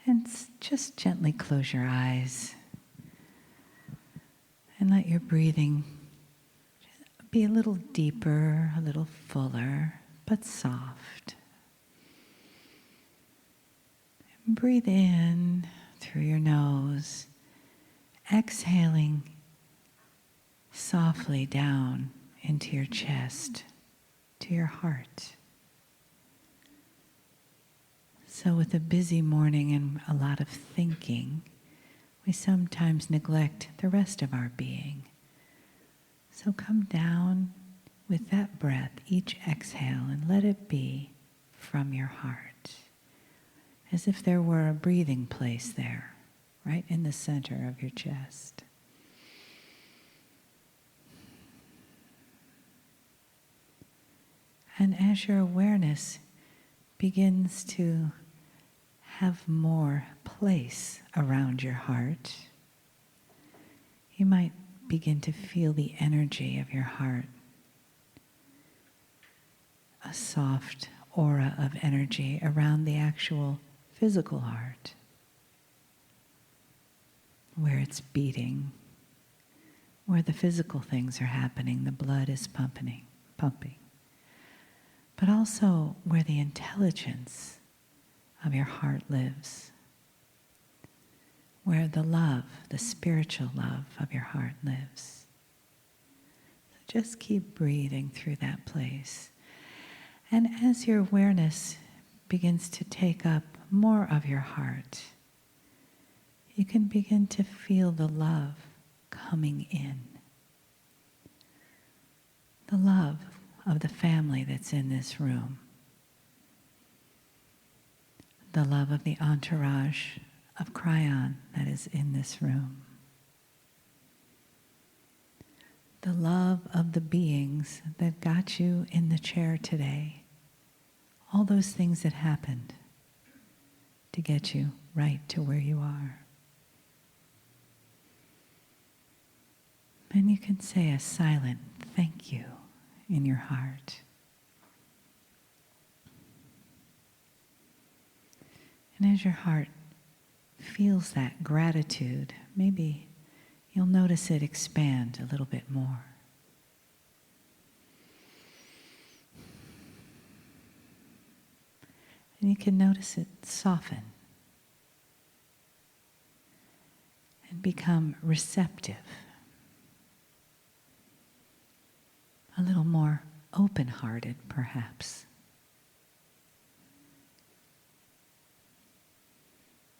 And just gently close your eyes and let your breathing be a little deeper, a little fuller, but soft. And breathe in through your nose, exhaling softly down into your chest, to your heart. So with a busy morning and a lot of thinking, we sometimes neglect the rest of our being. So come down with that breath, each exhale, and let it be from your heart, as if there were a breathing place there, right in the center of your chest. And as your awareness begins to have more place around your heart, you might begin to feel the energy of your heart, a soft aura of energy around the actual physical heart, where it's beating, where the physical things are happening, the blood is pumping, but also where the intelligence of your heart lives, where the love, the spiritual love of your heart lives. So just keep breathing through that place. And as your awareness begins to take up more of your heart, you can begin to feel the love coming in. The love of the family that's in this room. The love of the entourage of KRYON that is in this room. The love of the beings that got you in the chair today. All those things that happened to get you right to where you are. And you can say a silent thank you in your heart. And as your heart feels that gratitude, maybe you'll notice it expand a little bit more. And you can notice it soften and become receptive, a little more open-hearted, perhaps.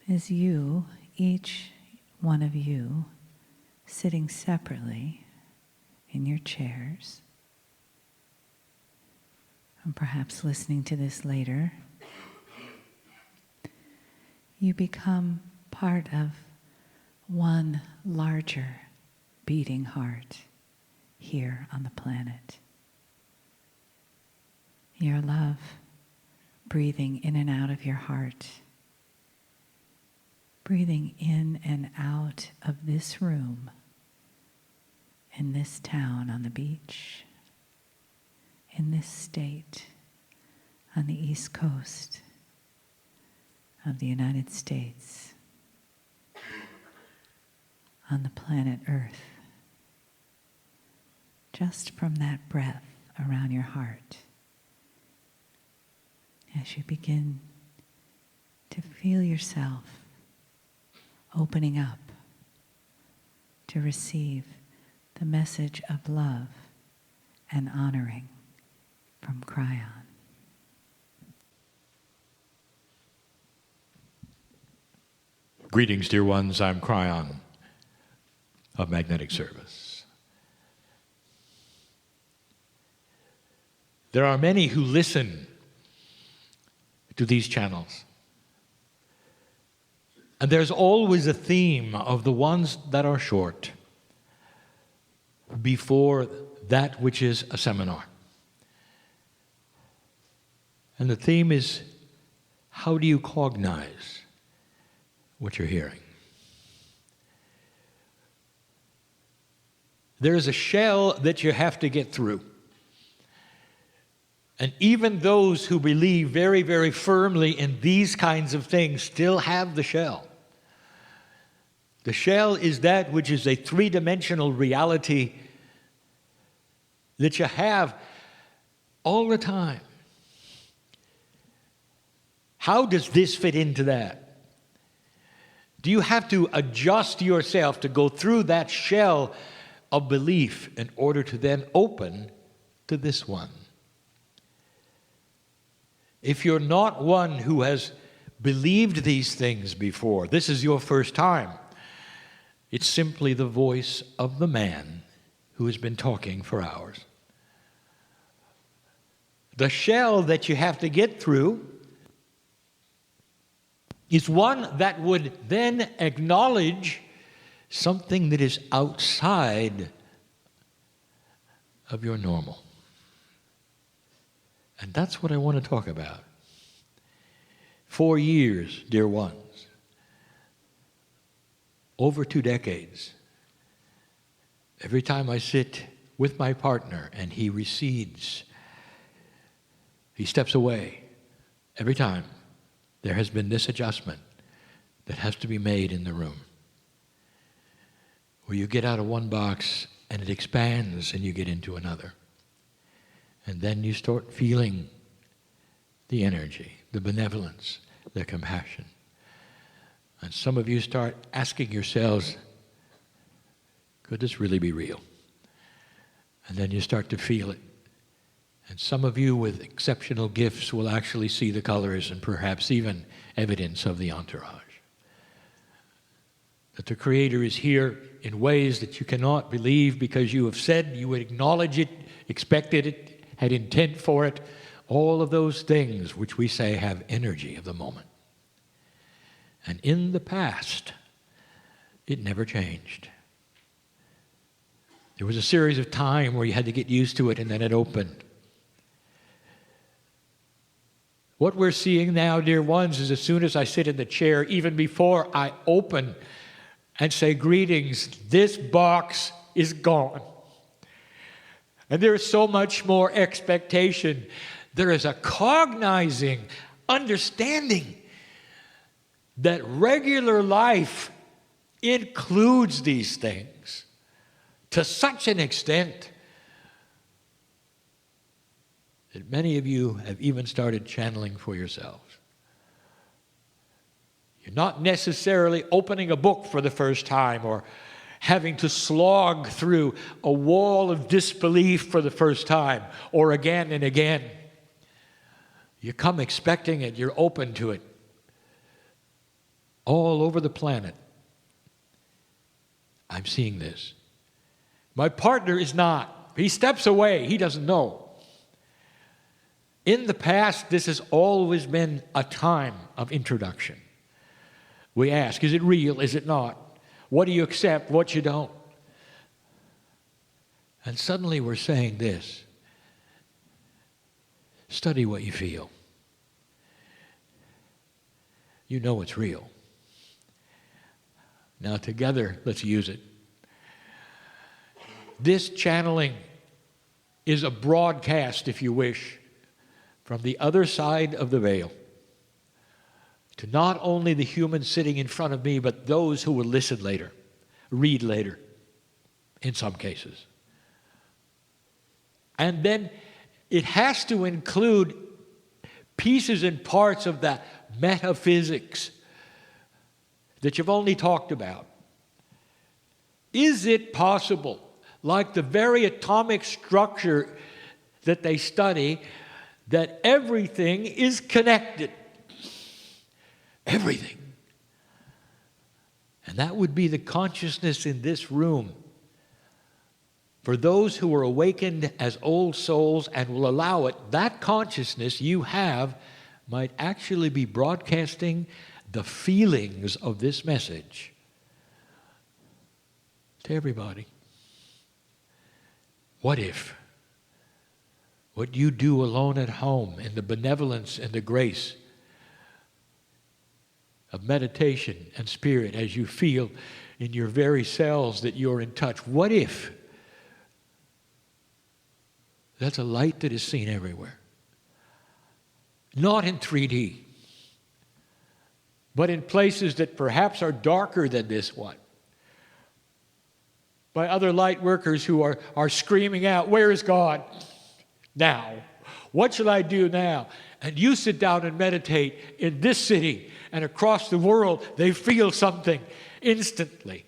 As you, each one of you, sitting separately in your chairs, and perhaps listening to this later, you become part of one larger beating heart here on the planet. Your love breathing in and out of your heart, breathing in and out of this room, in this town on the beach, in this state on the East Coast of the United States, on the planet Earth, just from that breath around your heart, as you begin to feel yourself opening up to receive the message of love and honoring from KRYON. Greetings, dear ones. I'm KRYON of Magnetic Service. There are many who listen to these channels. And there's always a theme of the ones that are short before that which is a seminar. And the theme is, how do you cognize what you're hearing? There's a shell that you have to get through. And even those who believe very, very firmly in these kinds of things still have the shell. The shell is that which is a three-dimensional reality that you have all the time. How does this fit into that? Do you have to adjust yourself to go through that shell of belief in order to then open to this one? If you're not one who has believed these things before, this is your first time. It's simply the voice of the man who has been talking for hours. The shell that you have to get through is one that would then acknowledge something that is outside of your normal. And that's what I want to talk about. 4 years, dear ones. Over 2 decades. Every time I sit with my partner and he recedes, he steps away. Every time there has been this adjustment that has to be made in the room. Where you get out of one box and it expands and you get into another. And then you start feeling the energy, the benevolence, the compassion. And some of you start asking yourselves, could this really be real? And then you start to feel it. And some of you with exceptional gifts will actually see the colors and perhaps even evidence of the entourage. That the Creator is here in ways that you cannot believe because you have said you would acknowledge it, expected it, had intent for it, all of those things which we say have energy of the moment. And in the past, it never changed. There was a series of time where you had to get used to it and then it opened. What we're seeing now, dear ones, is as soon as I sit in the chair, even before I open and say greetings, this box is gone. And there is so much more expectation. There is a cognizing, understanding that regular life includes these things to such an extent that many of you have even started channeling for yourselves. You're not necessarily opening a book for the first time or having to slog through a wall of disbelief for the first time or again and again. You come expecting it, you're open to it. All over the planet, I'm seeing this. My partner is not. He steps away, he doesn't know. In the past, this has always been a time of introduction. We ask, is it real, is it not? What do you accept, what you don't? And suddenly we're saying this. Study what you feel. You know it's real. Now together, let's use it. This channeling is a broadcast, if you wish, from the other side of the veil to not only the humans sitting in front of me, but those who will listen later, read later, in some cases. And then it has to include pieces and parts of that metaphysics that you've only talked about. Is it possible, like the very atomic structure that they study, that everything is connected? Everything. And that would be the consciousness in this room. For those who are awakened as old souls and will allow it, that consciousness you have might actually be broadcasting the feelings of this message to everybody. What if what you do alone at home in the benevolence and the grace of meditation and spirit as you feel in your very cells that you're in touch, what if that's a light that is seen everywhere? not in 3D, but in places that perhaps are darker than this one, by other light workers who are screaming out, "Where is God now? What shall I do now?" And you sit down and meditate in this city and across the world. They feel something instantly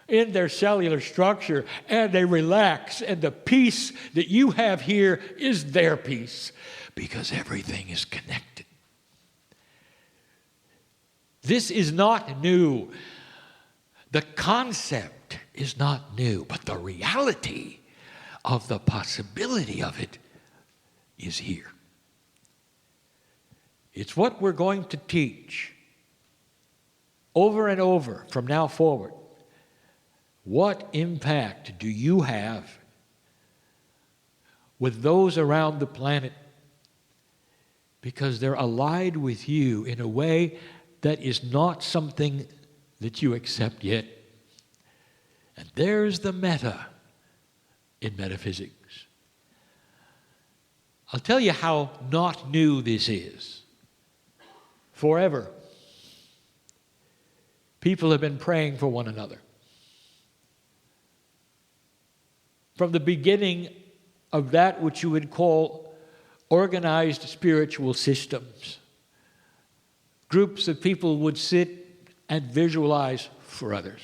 in their cellular structure, and they relax, and the peace that you have here is their peace, because everything is connected. This is not new. The concept is not new, but the reality of the possibility of it is here. It's what we're going to teach over and over from now forward. What impact do you have with those around the planet? Because they're allied with you in a way that is not something that you accept yet. And there's the meta in metaphysics. I'll tell you how not new this is. Forever, people have been praying for one another. From the beginning of that which you would call organized spiritual systems, groups of people would sit and visualize for others.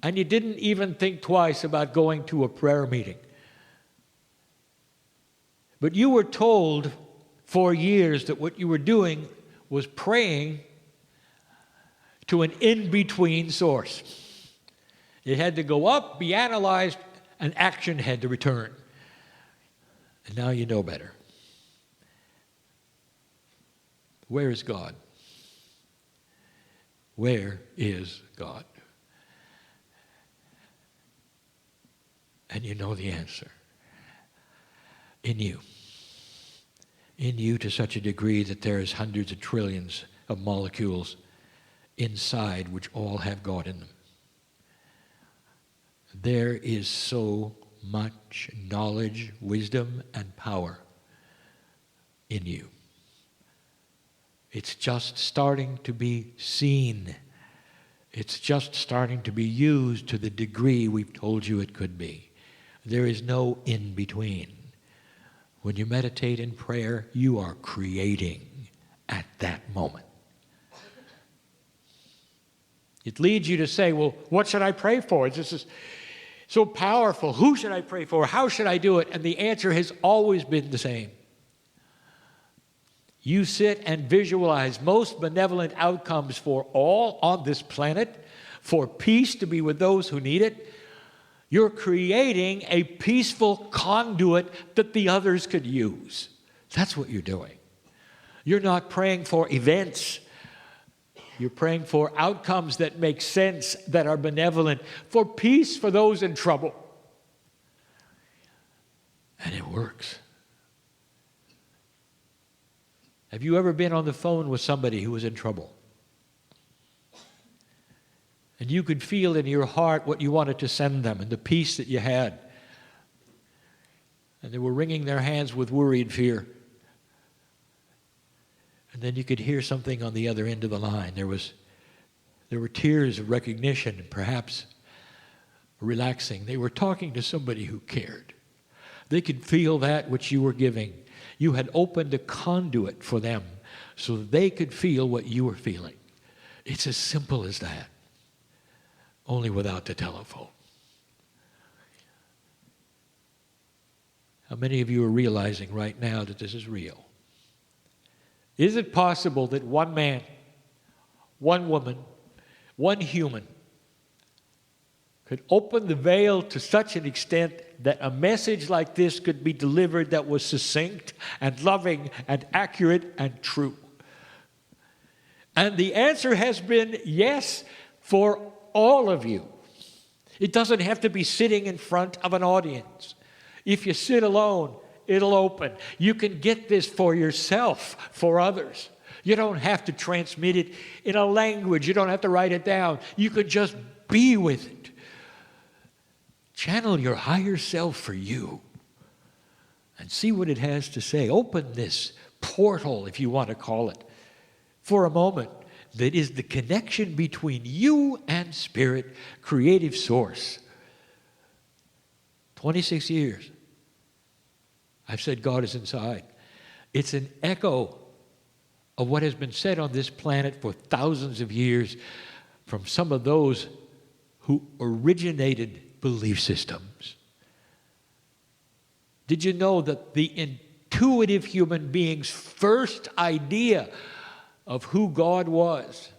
And you didn't even think twice about going to a prayer meeting. But you were told for years that what you were doing was praying to an in-between source. It had to go up, be analyzed, and action had to return. And now you know better. Where is God? Where is God? And you know the answer. In you. In you to such a degree that there's hundreds of trillions of molecules inside which all have God in them. There is so much knowledge, wisdom, and power in you. It's just starting to be seen. It's just starting to be used to the degree we've told you it could be. There is no in-between. When you meditate in prayer, you are creating at that moment. It leads you to say, well, what should I pray for? This is so powerful. Who should I pray for? How should I do it? And the answer has always been the same. You sit and visualize most benevolent outcomes for all on this planet, for peace to be with those who need it. You're creating a peaceful conduit that the others could use. That's what you're doing. You're not praying for events. You're praying for outcomes that make sense, that are benevolent, for peace for those in trouble. And it works. Have you ever been on the phone with somebody who was in trouble? And you could feel in your heart what you wanted to send them and the peace that you had. And they were wringing their hands with worry and fear. And then you could hear something on the other end of the line. There were tears of recognition and perhaps relaxing. They were talking to somebody who cared. They could feel that which you were giving. You had opened a conduit for them so that they could feel what you were feeling. It's as simple as that, only without the telephone. How many of you are realizing right now that this is real? Is it possible that one man, one woman, one human could open the veil to such an extent that a message like this could be delivered that was succinct and loving and accurate and true? And the answer has been yes for all of you. It doesn't have to be sitting in front of an audience. If you sit alone, it'll open. You can get this for yourself, for others. You don't have to transmit it in a language. You don't have to write it down. You could just be with it. Channel your higher self for you and see what it has to say. Open this portal, if you want to call it, for a moment, that is the connection between you and Spirit, creative source. 26 years. I've said God is inside. It's an echo of what has been said on this planet for thousands of years from some of those who originated belief systems. Did you know that the intuitive human being's first idea of who God was,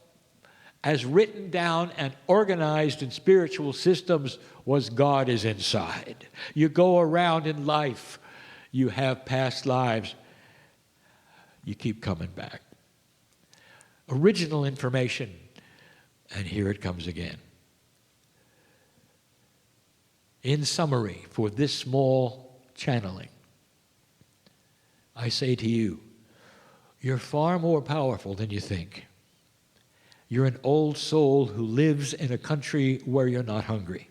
as written down and organized in spiritual systems, was God is inside? You go around in life, you have past lives, you keep coming back. Original information, and here it comes again. In summary, for this small channeling, I say to you, you're far more powerful than you think. You're an old soul who lives in a country where you're not hungry,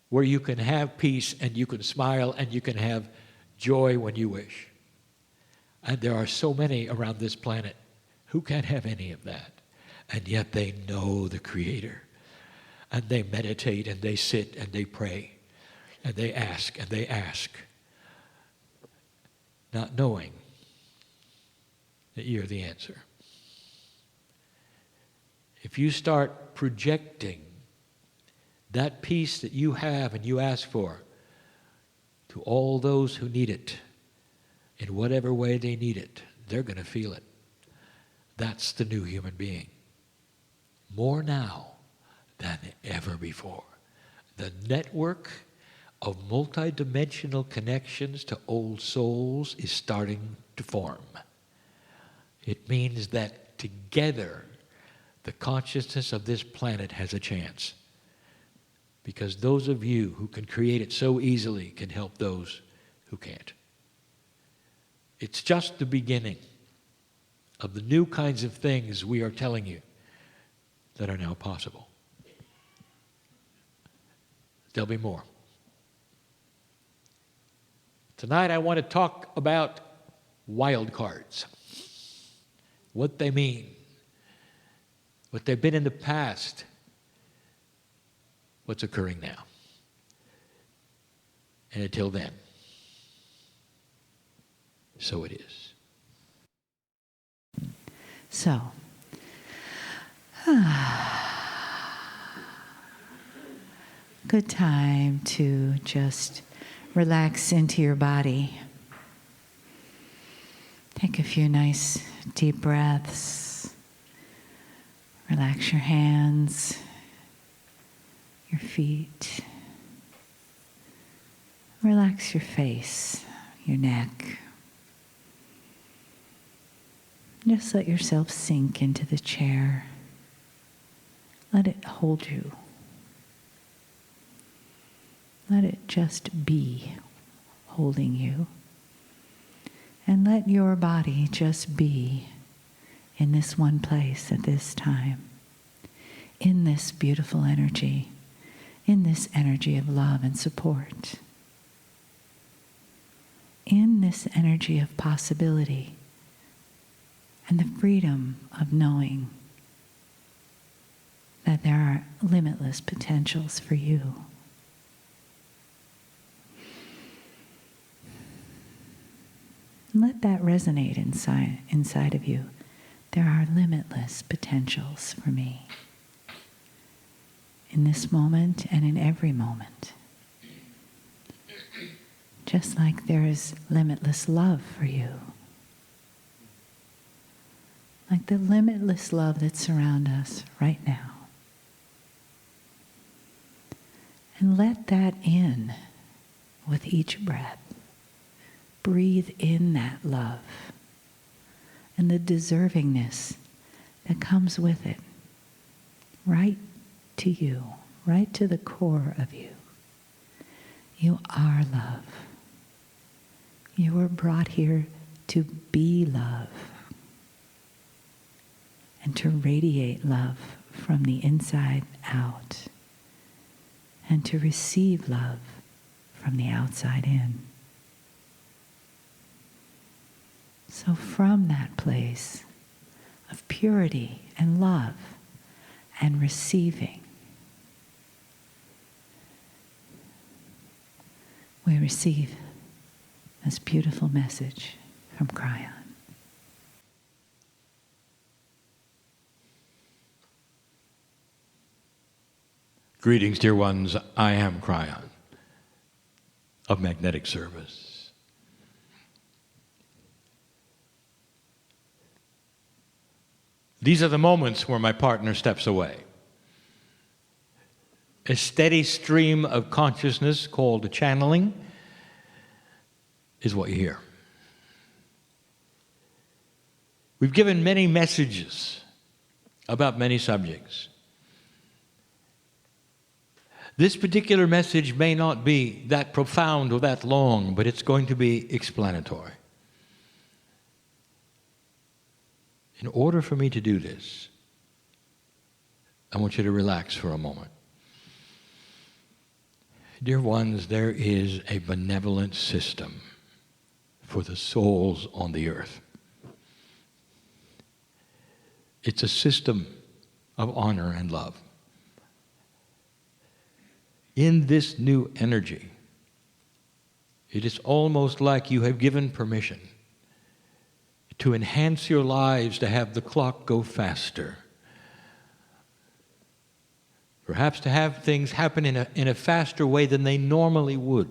where you can have peace and you can smile and you can have joy when you wish. And there are so many around this planet who can't have any of that. And yet they know the Creator. And they meditate and they sit and they pray. And they ask, not knowing that you're the answer. If you start projecting that peace that you have and you ask for to all those who need it, in whatever way they need it, they're going to feel it. That's the new human being. More now than ever before. The network of multidimensional connections to old souls is starting to form. It means that together, the consciousness of this planet has a chance. Because those of you who can create it so easily can help those who can't. It's just the beginning of the new kinds of things we are telling you that are now possible. There'll be more. Tonight I want to talk about wild cards. What they mean. What they've been in the past. What's occurring now. And until then, so it is. So, good time to just relax into your body. Take a few nice deep breaths. Relax your hands, your feet. Relax your face, your neck. Just let yourself sink into the chair. Let it hold you. Let it just be holding you. And let your body just be in this one place at this time. In this beautiful energy. In this energy of love and support. In this energy of possibility. And the freedom of knowing that there are limitless potentials for you. Let that resonate inside of you. There are limitless potentials for me. In this moment and in every moment. Just like there is limitless love for you. Like the limitless love that surrounds us right now. And let that in with each breath. Breathe in that love and the deservingness that comes with it. Right to you, right to the core of you. You are love. You were brought here to be love. And to radiate love from the inside out. And to receive love from the outside in. So from that place of purity and love and receiving, we receive this beautiful message from KRYON. Greetings, dear ones. I am KRYON of Magnetic Service. These are the moments where my partner steps away. A steady stream of consciousness called channeling is what you hear. We've given many messages about many subjects. This particular message may not be that profound or that long, but it's going to be explanatory. In order for me to do this, I want you to relax for a moment. Dear ones, there is a benevolent system for the souls on the earth. It's a system of honor and love. In this new energy, it is almost like you have given permission to enhance your lives, to have the clock go faster. Perhaps to have things happen in a faster way than they normally would.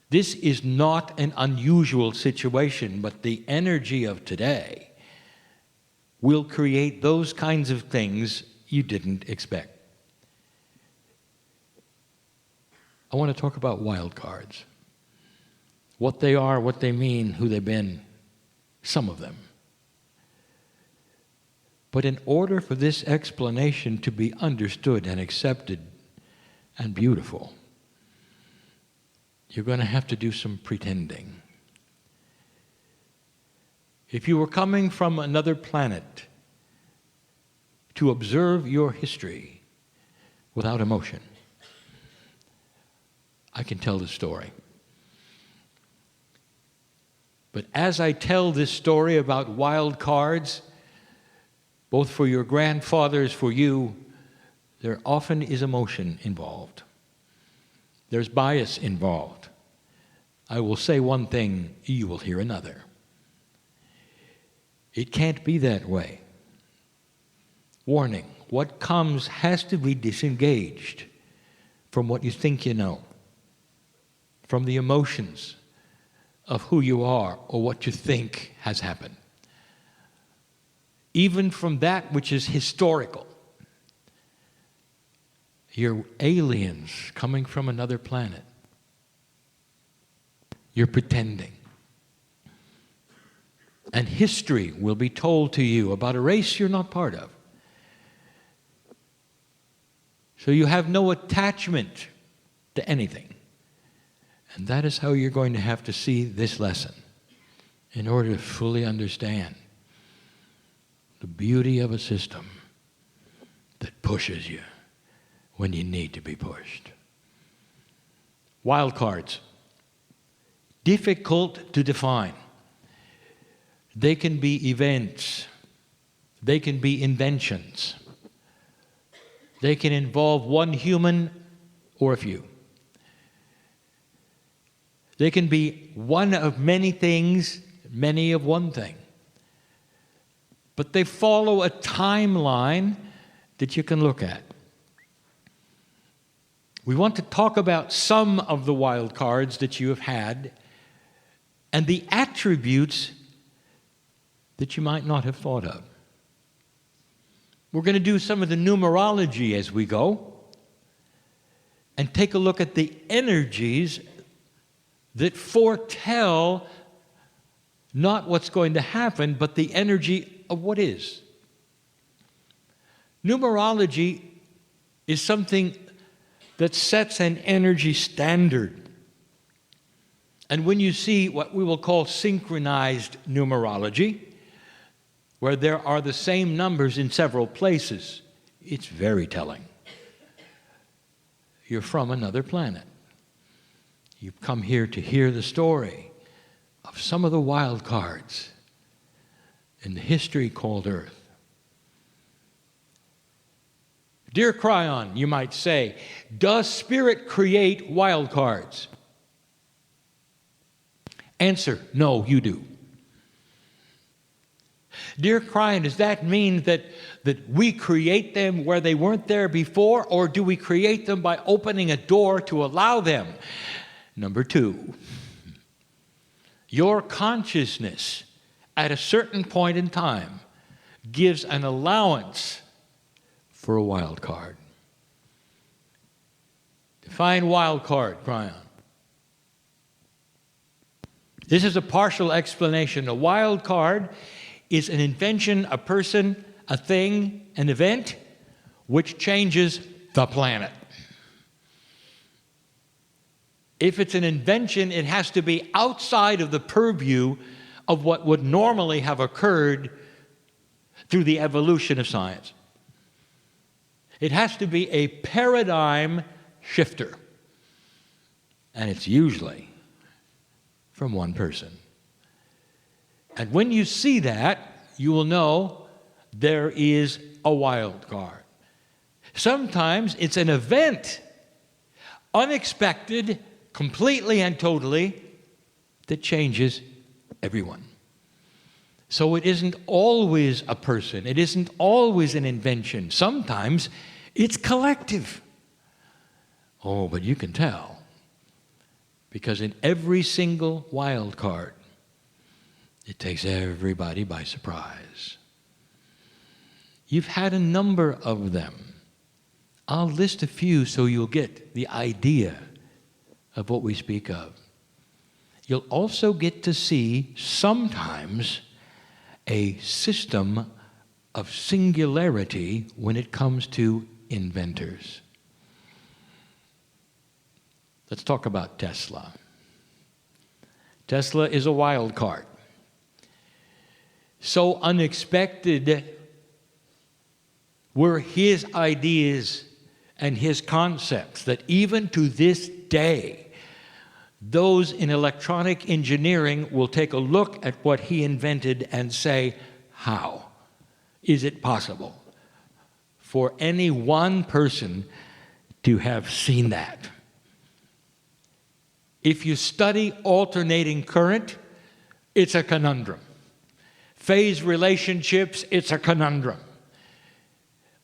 This is not an unusual situation, but the energy of today will create those kinds of things you didn't expect. I want to talk about wild cards. What they are, what they mean, who they've been, some of them. But in order for this explanation to be understood and accepted and beautiful, you're going to have to do some pretending. If you were coming from another planet to observe your history without emotion, I can tell the story. But as I tell this story about wild cards, both for your grandfathers, for you, there often is emotion involved. There's bias involved. I will say one thing, you will hear another. It can't be that way. Warning, what comes has to be disengaged from what you think you know, from the emotions of who you are or what you think has happened. Even from that which is historical. You're aliens coming from another planet. You're pretending. And history will be told to you about a race you're not part of. So you have no attachment to anything. And that is how you're going to have to see this lesson in order to fully understand the beauty of a system that pushes you when you need to be pushed. Wild cards. Difficult to define. They can be events. They can be inventions. They can involve one human or a few. They can be one of many things, many of one thing. But they follow a timeline that you can look at. We want to talk about some of the wild cards that you have had and the attributes that you might not have thought of. We're going to do some of the numerology as we go and take a look at the energies that foretell not what's going to happen, but the energy of what is. Numerology is something that sets an energy standard. And when you see what we will call synchronized numerology, where there are the same numbers in several places, it's very telling. You're from another planet. You've come here to hear the story of some of the wild cards in the history called Earth. Dear KRYON, you might say, does Spirit create wild cards? Answer, no, you do. Dear KRYON, does that mean that we create them where they weren't there before, or do we create them by opening a door to allow them? Number 2, your consciousness at a certain point in time gives an allowance for a wild card. Define wild card, KRYON. This is a partial explanation. A wild card is an invention, a person, a thing, an event, which changes the planet. If it's an invention, it has to be outside of the purview of what would normally have occurred through the evolution of science. It has to be a paradigm shifter. And it's usually from one person. And when you see that, you will know there is a wild card. Sometimes it's an event, unexpected, completely and totally, that changes everyone. So it isn't always a person. It isn't always an invention. Sometimes it's collective. Oh, but you can tell. Because in every single wild card, it takes everybody by surprise. You've had a number of them. I'll list a few so you'll get the idea of what we speak of. You'll also get to see sometimes a system of singularity when it comes to inventors. Let's talk about Tesla. Tesla is a wild card. So unexpected were his ideas and his concepts that even to this day, those in electronic engineering will take a look at what he invented and say, how is it possible for any one person to have seen that? If you study alternating current, it's a conundrum. Phase relationships, it's a conundrum.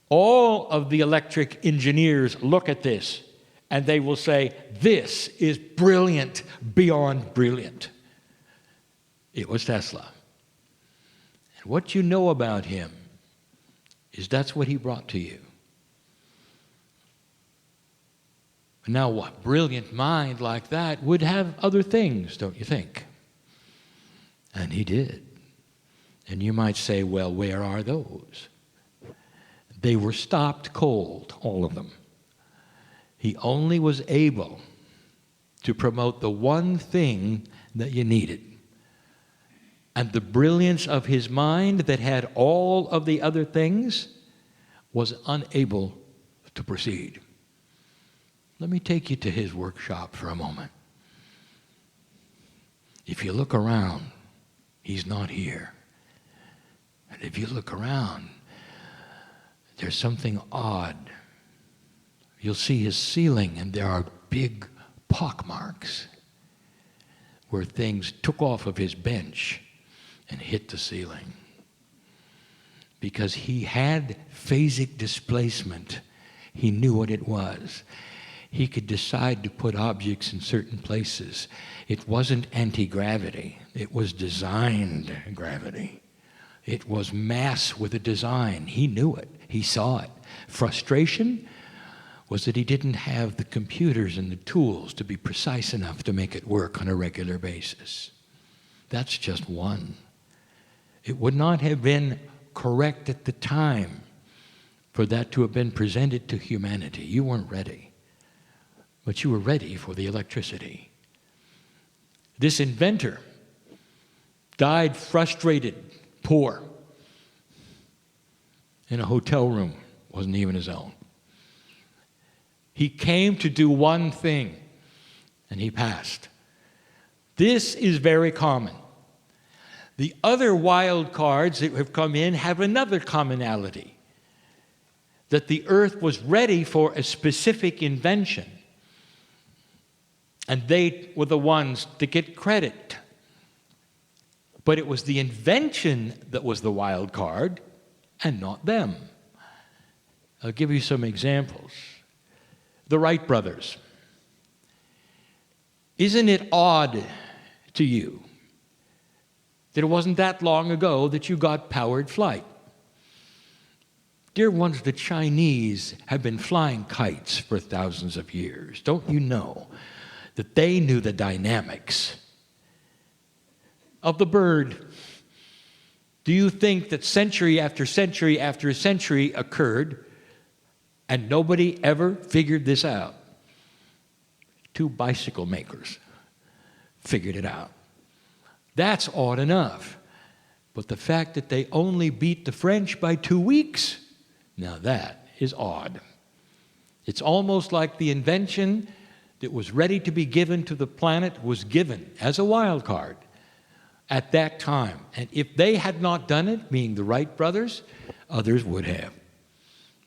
All of the electric engineers look at this and they will say, this is brilliant beyond brilliant. It was Tesla. And what you know about him is that's what he brought to you. Now, what brilliant mind like that would have other things, don't you think? And he did. And you might say, well, where are those? They were stopped cold, all of them. He only was able to promote the one thing that you needed. And the brilliance of his mind that had all of the other things was unable to proceed. Let me take you to his workshop for a moment. If you look around, he's not here. And if you look around, there's something odd. You'll see his ceiling, and there are big pock marks where things took off of his bench and hit the ceiling. Because he had phasic displacement. He knew what it was. He could decide to put objects in certain places. It wasn't anti-gravity. It was designed gravity. It was mass with a design. He knew it. He saw it. Frustration was that he didn't have the computers and the tools to be precise enough to make it work on a regular basis. That's just one. It would not have been correct at the time for that to have been presented to humanity. You weren't ready. But you were ready for the electricity. This inventor died frustrated, poor, in a hotel room. Wasn't even his own. He came to do one thing, and he passed. This is very common. The other wild cards that have come in have another commonality, that the earth was ready for a specific invention, and they were the ones to get credit. But it was the invention that was the wild card, and not them. I'll give you some examples. The Wright brothers. Isn't it odd to you that it wasn't that long ago that you got powered flight? Dear ones, the Chinese have been flying kites for thousands of years. Don't you know that they knew the dynamics of the bird? Do you think that century after century after century occurred and nobody ever figured this out? 2 bicycle makers figured it out. That's odd enough. But the fact that they only beat the French by 2 weeks, now that is odd. It's almost like the invention that was ready to be given to the planet was given as a wild card at that time. And if they had not done it, being the Wright brothers, others would have.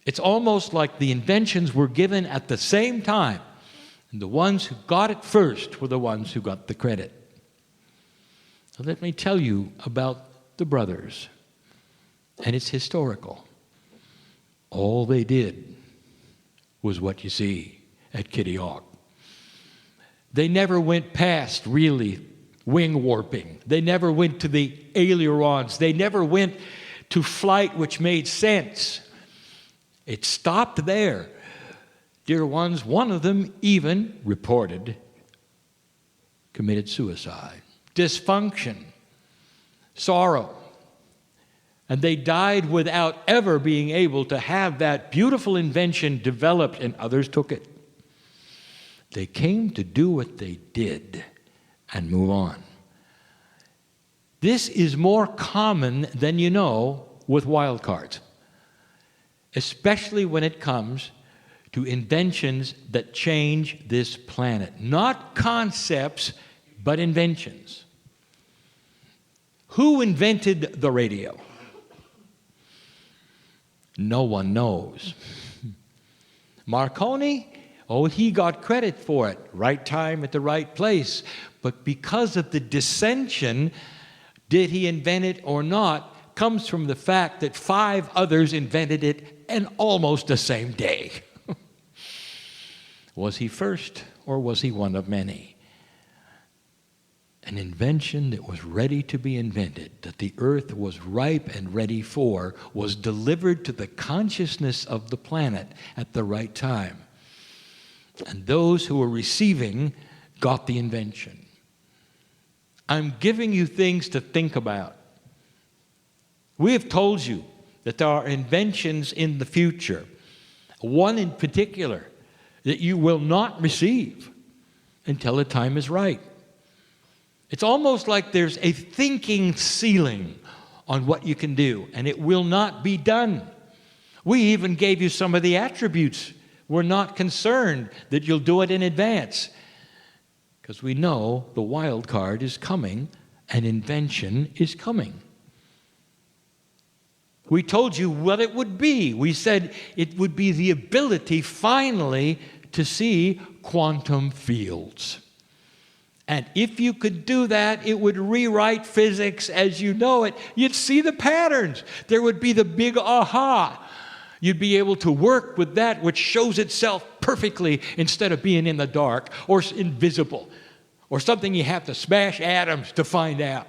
It's almost like the inventions were given at the same time, and the ones who got it first were the ones who got the credit. So let me tell you about the brothers, and it's historical. All they did was what you see at Kitty Hawk. They never went past, really, wing warping. They never went to the ailerons. They never went to flight which made sense. It stopped there. Dear ones, one of them even reported committed suicide. Dysfunction, sorrow. And they died without ever being able to have that beautiful invention developed, and others took it. They came to do what they did and move on. This is more common than you know with wild cards, especially when it comes to inventions that change this planet. Not concepts, but inventions. Who invented the radio? No one knows. Marconi? Oh, he got credit for it. Right time at the right place. But because of the dissension, did he invent it or not, comes from the fact that 5 others invented it in almost the same day. Was he first, or was he one of many? An invention that was ready to be invented, that the earth was ripe and ready for, was delivered to the consciousness of the planet at the right time. And those who were receiving got the invention. I'm giving you things to think about. We have told you that there are inventions in the future, one in particular that you will not receive until the time is right. It's almost like there's a thinking ceiling on what you can do, and it will not be done. We even gave you some of the attributes. We're not concerned that you'll do it in advance, because we know the wild card is coming, and invention is coming. We told you what it would be. We said it would be the ability finally to see quantum fields. And if you could do that, it would rewrite physics as you know it. You'd see the patterns. There would be the big aha. You'd be able to work with that which shows itself perfectly instead of being in the dark or invisible or something you have to smash atoms to find out.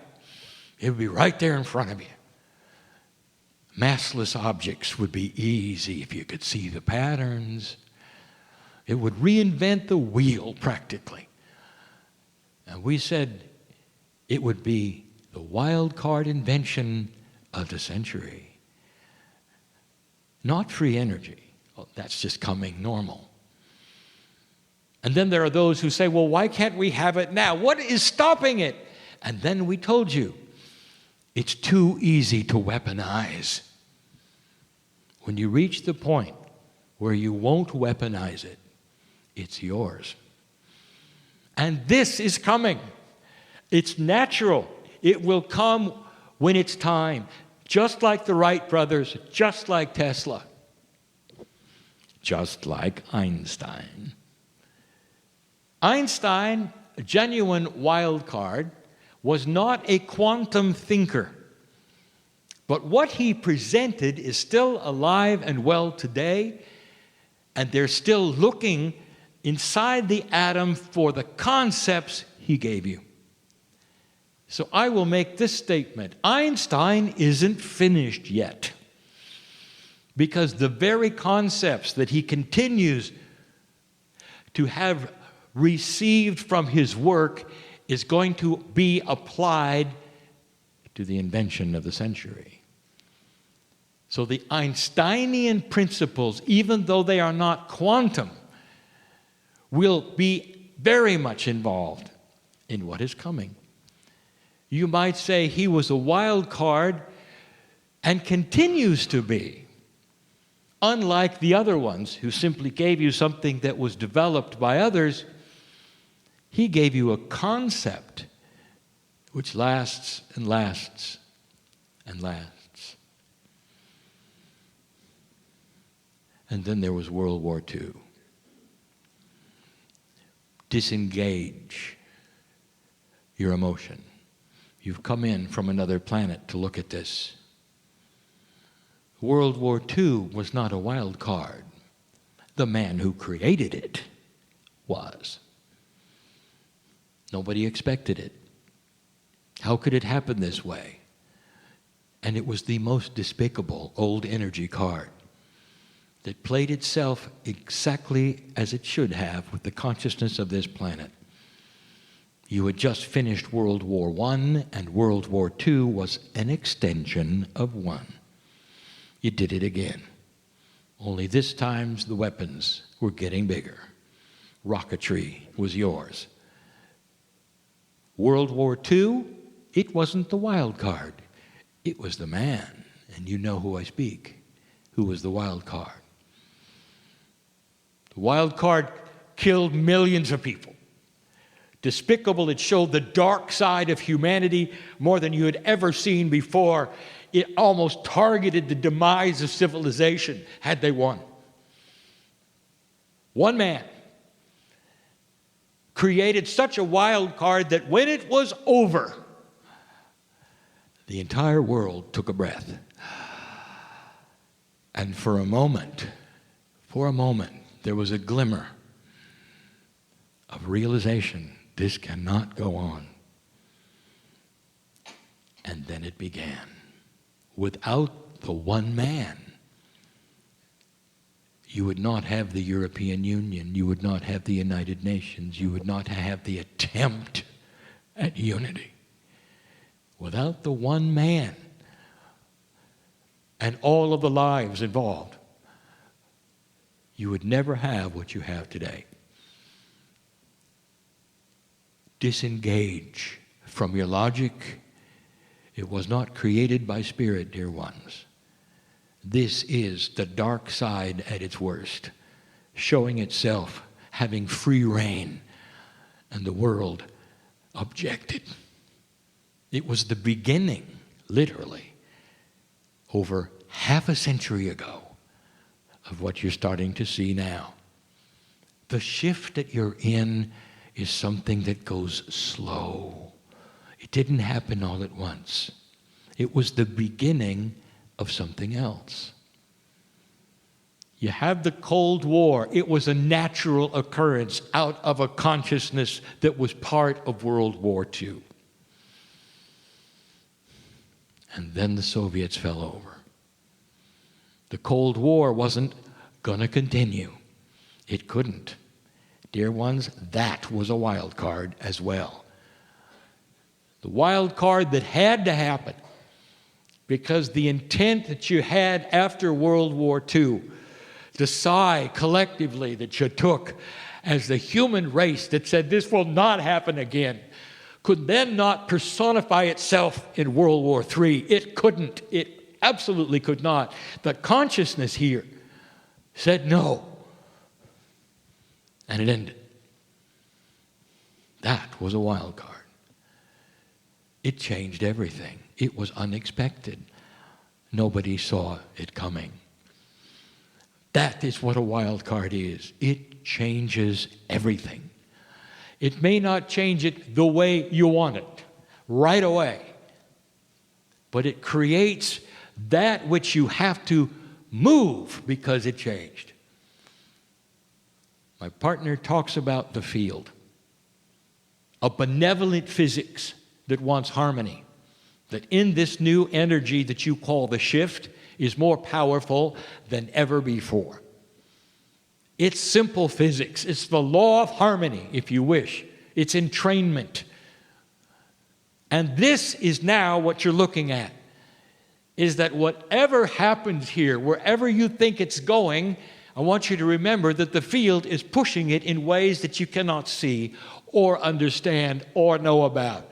It would be right there in front of you. Massless objects would be easy if you could see the patterns. It would reinvent the wheel practically. And we said it would be the wild card invention of the century. Not free energy. Well, that's just coming normal. And then there are those who say, well, why can't we have it now? What is stopping it? And then we told you, it's too easy to weaponize. When you reach the point where you won't weaponize it, it's yours. And this is coming. It's natural. It will come when it's time. Just like the Wright brothers, just like Tesla, just like Einstein. Einstein, a genuine wild card, was not a quantum thinker. But what he presented is still alive and well today, and they're still looking inside the atom for the concepts he gave you. So I will make this statement. Einstein isn't finished yet, because the very concepts that he continues to have received from his work is going to be applied to the invention of the century. So the Einsteinian principles, even though they are not quantum, will be very much involved in what is coming. You might say he was a wild card and continues to be, unlike the other ones who simply gave you something that was developed by others. He gave you a concept which lasts and lasts and lasts. And then there was World War II. Disengage your emotion. You've come in from another planet to look at this. World War II was not a wild card. The man who created it was. Nobody expected it. How could it happen this way? And it was the most despicable old energy card that played itself exactly as it should have with the consciousness of this planet. You had just finished World War I, and World War II was an extension of one. You did it again. Only this time the weapons were getting bigger. Rocketry was yours. World War II, it wasn't the wild card. It was the man, and you know who I speak, who was the wild card. The wild card killed millions of people. Despicable, it showed the dark side of humanity more than you had ever seen before. It almost targeted the demise of civilization had they won. One man created such a wild card that when it was over, the entire world took a breath. And for a moment, there was a glimmer of realization. This cannot go on. And then it began. Without the one man, you would not have the European Union. You would not have the United Nations. You would not have the attempt at unity. Without the one man and all of the lives involved, you would never have what you have today. Disengage from your logic. It was not created by spirit, dear ones. This is the dark side at its worst, showing itself, having free reign, and the world objected. It was the beginning, literally, over half a century ago, of what you're starting to see now. The shift that you're in is something that goes slow. It didn't happen all at once. It was the beginning of something else. You have the Cold War. It was a natural occurrence out of a consciousness that was part of World War II. And then the Soviets fell over. The Cold War wasn't going to continue. It couldn't. Dear ones, that was a wild card as well. The wild card that had to happen, because the intent that you had after World War II, the sigh collectively that you took as the human race that said this will not happen again, could then not personify itself in World War III. It couldn't. It absolutely could not. The consciousness here said no. And it ended. That was a wild card. It changed everything. It was unexpected. Nobody saw it coming. That is what a wild card is. It changes everything. It may not change it the way you want it, right away, but it creates that which you have to move because it changed. My partner talks about the field, a benevolent physics that wants harmony, that in this new energy that you call the shift is more powerful than ever before. It's simple physics. It's the law of harmony, if you wish. It's entrainment. And this is now what you're looking at, is that whatever happens here, wherever you think it's going, I want you to remember that the field is pushing it in ways that you cannot see or understand or know about.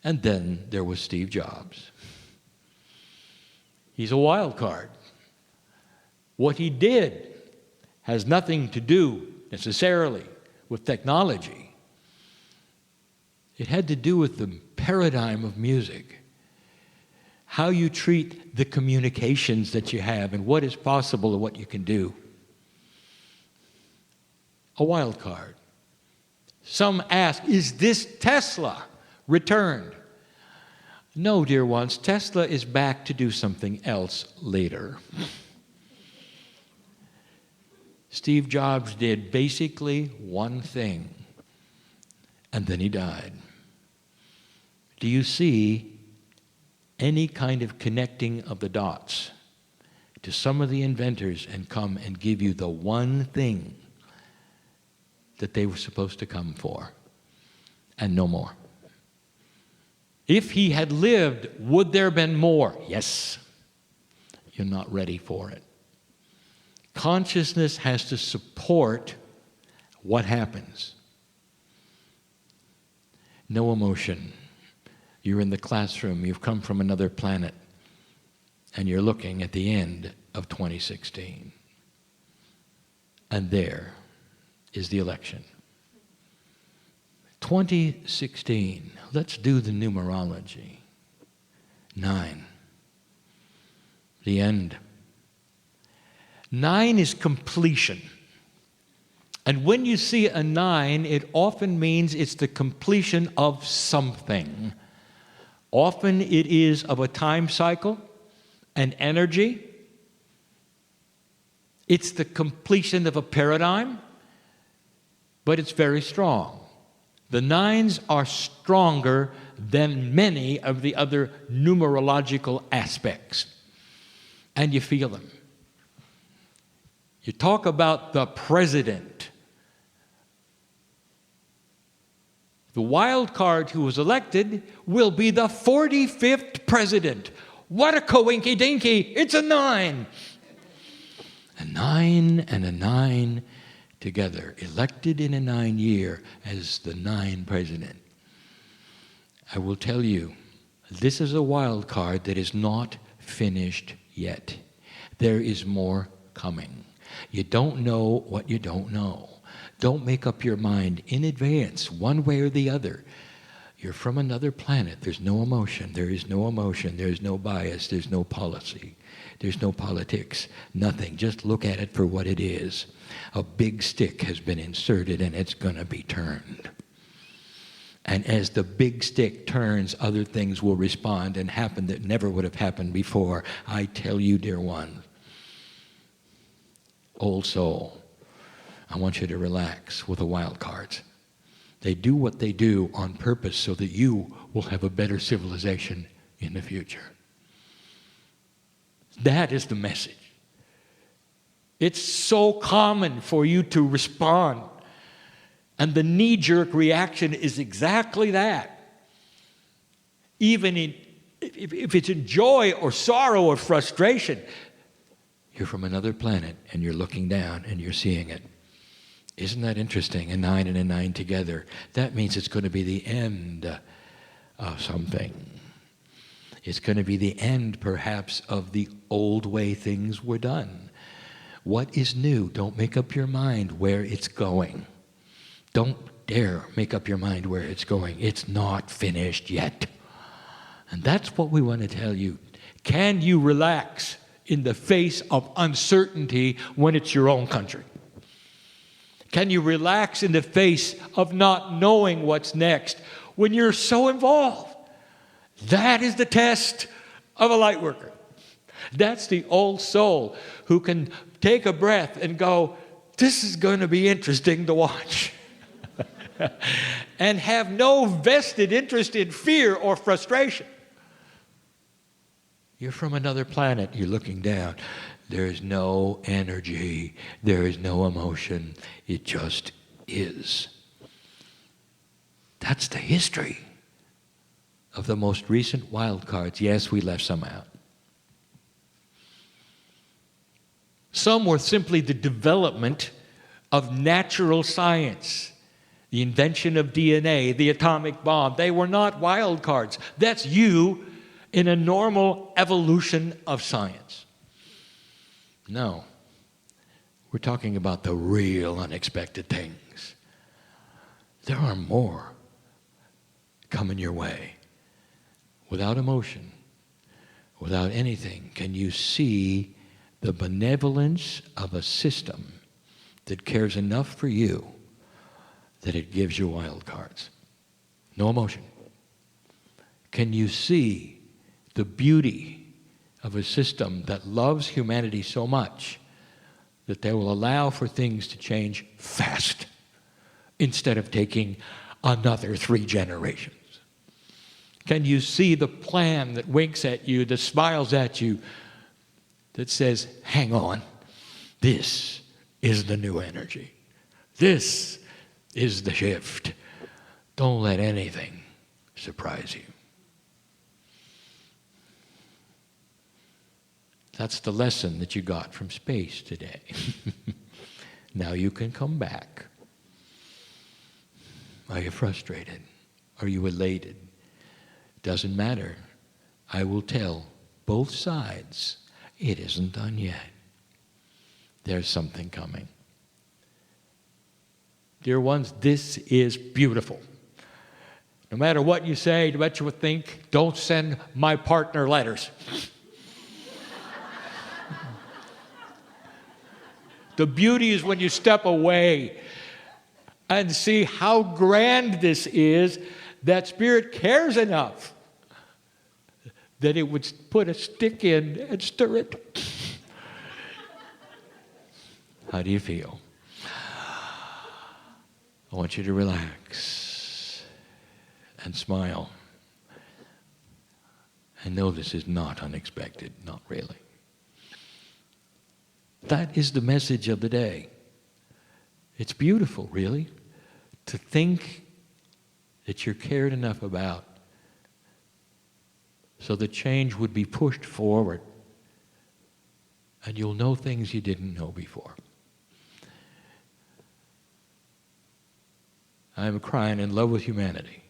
And then there was Steve Jobs. He's a wild card. What he did has nothing to do necessarily with technology. It had to do with the paradigm of music, how you treat the communications that you have and what is possible and what you can do. A wild card. Some ask, is this Tesla returned? No, dear ones, Tesla is back to do something else later. Steve Jobs did basically one thing, and then he died. Do you see any kind of connecting of the dots to some of the inventors and come and give you the one thing that they were supposed to come for, and no more? If he had lived, would there have been more? Yes. You're not ready for it. Consciousness has to support what happens. No emotion. You're in the classroom, you've come from another planet, and you're looking at the end of 2016. And there is the election. 2016, let's do the numerology. 9. The end. 9 is completion. And when you see a 9, it often means it's the completion of something. Often it is of a time cycle, an energy. It's the completion of a paradigm, but it's very strong. The 9s are stronger than many of the other numerological aspects. And you feel them. You talk about the president. The wild card who was elected will be the 45th president. What a coinky-dinky. It's a 9. A 9 and a 9 together, elected in a 9 year as the 9 president. I will tell you, this is a wild card that is not finished yet. There is more coming. You don't know what you don't know. Don't make up your mind in advance, one way or the other. You're from another planet. There's no emotion. There is no emotion. There's no bias. There's no policy. There's no politics. Nothing. Just look at it for what it is. A big stick has been inserted and it's going to be turned. And as the big stick turns, other things will respond and happen that never would have happened before. I tell you, dear one, old soul, I want you to relax with the wild cards. They do what they do on purpose so that you will have a better civilization in the future. That is the message. It's so common for you to respond. And the knee-jerk reaction is exactly that. Even if it's in joy or sorrow or frustration, you're from another planet and you're looking down and you're seeing it. Isn't that interesting? A 9 and a 9 together. That means it's going to be the end of something. It's going to be the end, perhaps, of the old way things were done. What is new? Don't make up your mind where it's going. Don't dare make up your mind where it's going. It's not finished yet. And that's what we want to tell you. Can you relax in the face of uncertainty when it's your own country? Can you relax in the face of not knowing what's next when you're so involved? That is the test of a light worker. That's the old soul who can take a breath and go, this is going to be interesting to watch. And have no vested interest in fear or frustration. You're from another planet. You're looking down. There is no energy. There is no emotion. It just is. That's the history of the most recent wild cards. Yes, we left some out. Some were simply the development of natural science. The invention of DNA, the atomic bomb. They were not wild cards. That's you in a normal evolution of science. No. We're talking about the real unexpected things. There are more coming your way. Without emotion, without anything, can you see the benevolence of a system that cares enough for you that it gives you wild cards? No emotion. Can you see the beauty of a system that loves humanity so much that they will allow for things to change fast instead of taking another 3 generations? Can you see the plan that winks at you, that smiles at you, that says, hang on, this is the new energy. This is the shift. Don't let anything surprise you. That's the lesson that you got from space today. Now you can come back. Are you frustrated? Are you elated? Doesn't matter. I will tell both sides it isn't done yet. There's something coming. Dear ones, this is beautiful. No matter what you say, what you would think, don't send my partner letters. The beauty is when you step away and see how grand this is, that Spirit cares enough that it would put a stick in and stir it. How do you feel? I want you to relax and smile and know this is not unexpected, not really. That is the message of the day. It's beautiful, really, to think that you're cared enough about so the change would be pushed forward and you'll know things you didn't know before. I'm crying in love with humanity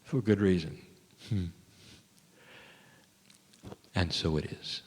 for good reason. And so it is.